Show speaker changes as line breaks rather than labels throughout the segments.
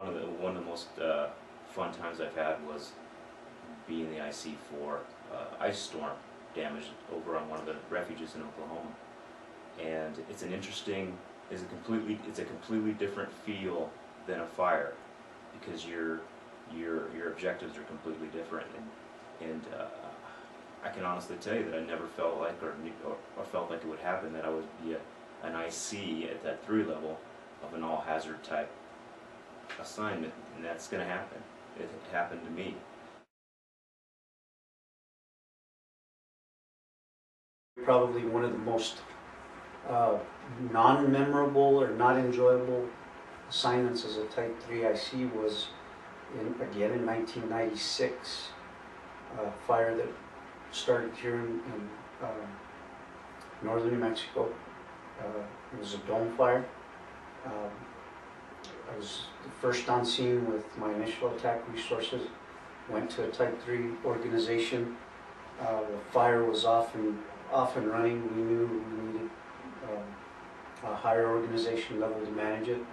One of the most fun times I've had was being the IC for ice storm damage over on one of the refuges in Oklahoma, and it's a completely different feel than a fire, because your objectives are completely different, and I can honestly tell you that I never felt like or felt like it would happen that I would be an IC at that 3 level of an all hazard type assignment, and that's going to happen. It happened to me.
Probably one of the most non-memorable or not enjoyable assignments as a Type 3 IC was again in 1996, a fire that started here in northern New Mexico. It was a dome fire. I was the first on scene with my initial attack resources, went to a Type 3 organization. The fire was off and running. We knew we needed a higher organization level to manage it,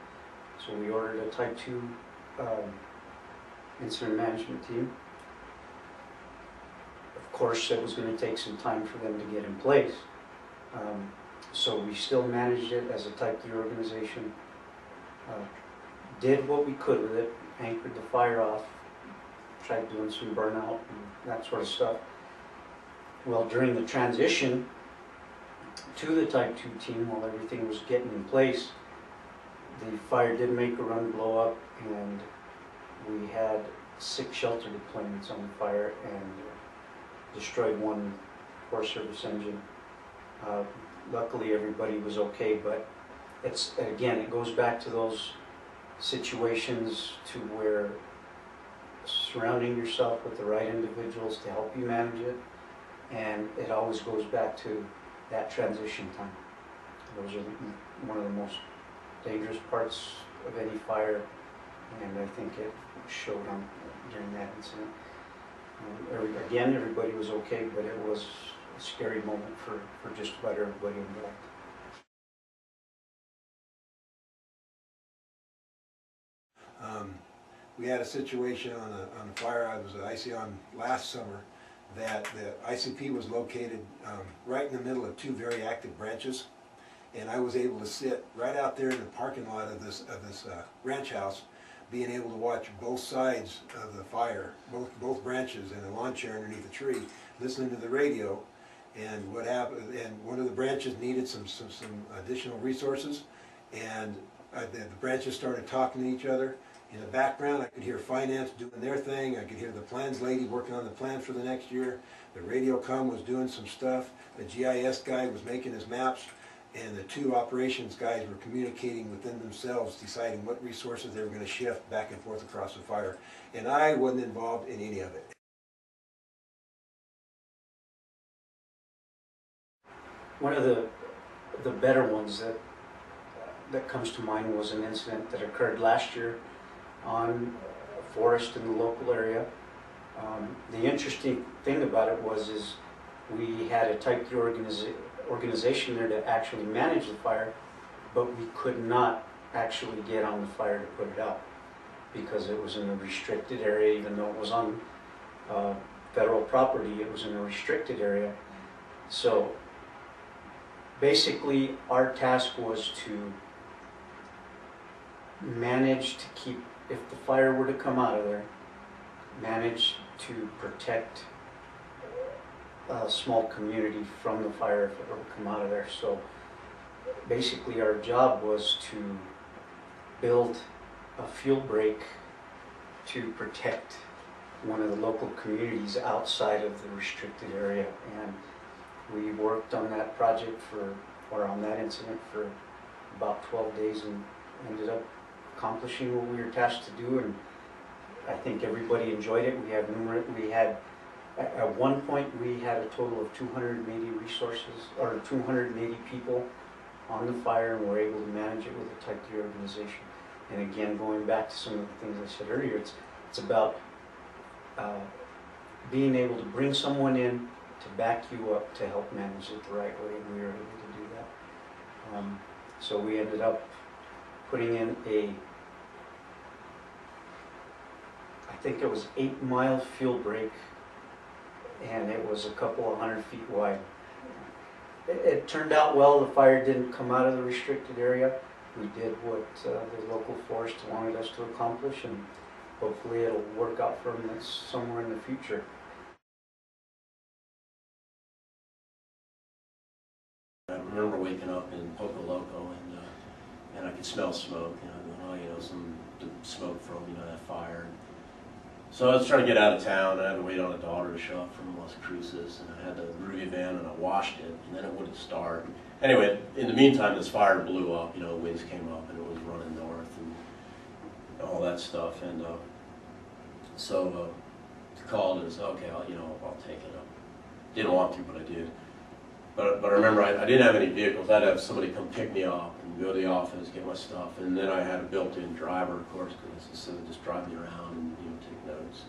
so we ordered a Type 2 incident management team. Of course, it was going to take some time for them to get in place, so we still managed it as a Type 3 organization. Did what we could with it, anchored the fire off, tried doing some burnout and that sort of stuff. Well, during the transition to the Type 2 team, while everything was getting in place, the fire did make a run, blow up, and we had 6 shelter deployments on the fire and destroyed 1 Forest Service engine. Luckily, everybody was okay, but it goes back to those situations to where surrounding yourself with the right individuals to help you manage it, and it always goes back to that transition time. Those are one of the most dangerous parts of any fire, and I think it showed during that incident. Again, everybody was okay, but it was a scary moment for just about everybody involved.
We had a situation on a fire I was an IC on last summer, that the ICP was located right in the middle of 2 very active branches, and I was able to sit right out there in the parking lot of this ranch house, being able to watch both sides of the fire, both branches, in a lawn chair underneath a tree, listening to the radio. And what happened? And one of the branches needed some additional resources, and the branches started talking to each other. In the background, I could hear finance doing their thing. I could hear the plans lady working on the plan for the next year. The radio comm was doing some stuff. The GIS guy was making his maps. And the 2 operations guys were communicating within themselves, deciding what resources they were going to shift back and forth across the fire. And I wasn't involved in any of it.
One of the better ones that comes to mind was an incident that occurred last year on a forest in the local area. The interesting thing about it is we had a Type 3 organization there to actually manage the fire, but we could not actually get on the fire to put it out because it was in a restricted area. Even though it was on federal property, it was in a restricted area. So basically our task was to manage to keep, if the fire were to come out of there, manage to protect a small community from the fire if it were to come out of there. So basically our job was to build a fuel break to protect one of the local communities outside of the restricted area. And we worked on that project on that incident for about 12 days and ended up accomplishing what we were tasked to do, and I think everybody enjoyed it. At one point we had a total of 280 resources, or 280 people on the fire, and were able to manage it with a Type 3 organization. And again, going back to some of the things I said earlier, it's about being able to bring someone in to back you up to help manage it the right way, and we were able to do that. So we ended up putting in a think it was 8 mile fuel break, and it was a couple of 100 feet wide. It turned out well. The fire didn't come out of the restricted area. We did what the local forest wanted us to accomplish, and hopefully it'll work out for them somewhere in the future.
I remember waking up in Poco Loco and I could smell smoke, some smoke from, that fire. So I was trying to get out of town. I had to wait on a daughter to show up from Las Cruces, and I had the Ruby van and I washed it, and then it wouldn't start. Anyway, in the meantime, this fire blew up, winds came up and it was running north and all that stuff. And so called and said, okay, I'll take it up. Didn't want to, but I did. But I remember I didn't have any vehicles. I'd have somebody come pick me up and go to the office, get my stuff, and then I had a built-in driver, of course, because instead of just drive me around and take notes.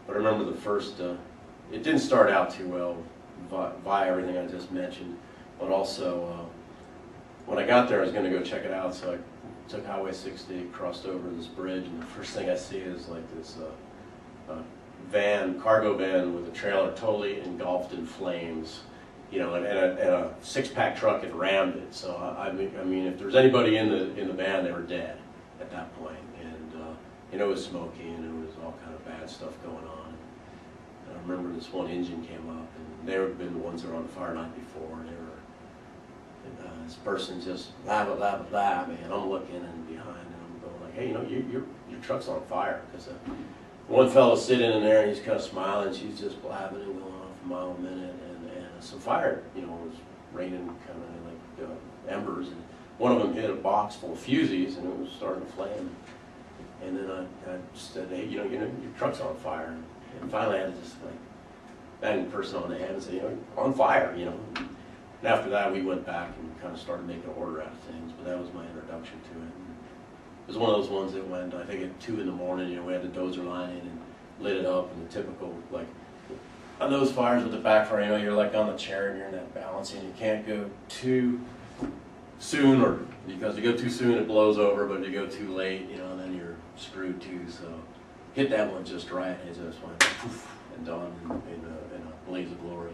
But I remember the first, it didn't start out too well via everything I just mentioned, but also when I got there, I was going to go check it out, so I took Highway 60, crossed over this bridge, and the first thing I see is like this cargo van with a trailer totally engulfed in flames. And a 6-pack truck had rammed it. So I mean, if there was anybody in the van, they were dead at that point. And it was smoky, and it was all kind of bad stuff going on. And I remember this one engine came up, and they had been the ones that were on the fire night before. And this person just blah blah blah blah, man. I'm looking and behind, and I'm going like, hey, your truck's on fire, because one fellow's sitting in there and he's kind of smiling. She's just blabbing and going off a mile a minute. Some fire, was raining kind of like embers, and one of them hit a box full of fusees, and it was starting to flame. And then I just said, hey, your truck's on fire. And finally I had to just like bang the person on the head and say, on fire, And after that we went back and kind of started making an order out of things, but that was my introduction to it. And it was one of those ones that went, I think at 2 in the morning, we had the dozer line in and lit it up, and the typical, like, on those fires with the backfire, you're like on the chair and you're in that balance, and you can't go too soon, or because you go too soon it blows over, but if you go too late, then you're screwed too. So hit that one just right, and it just went poof and done in a blaze of glory.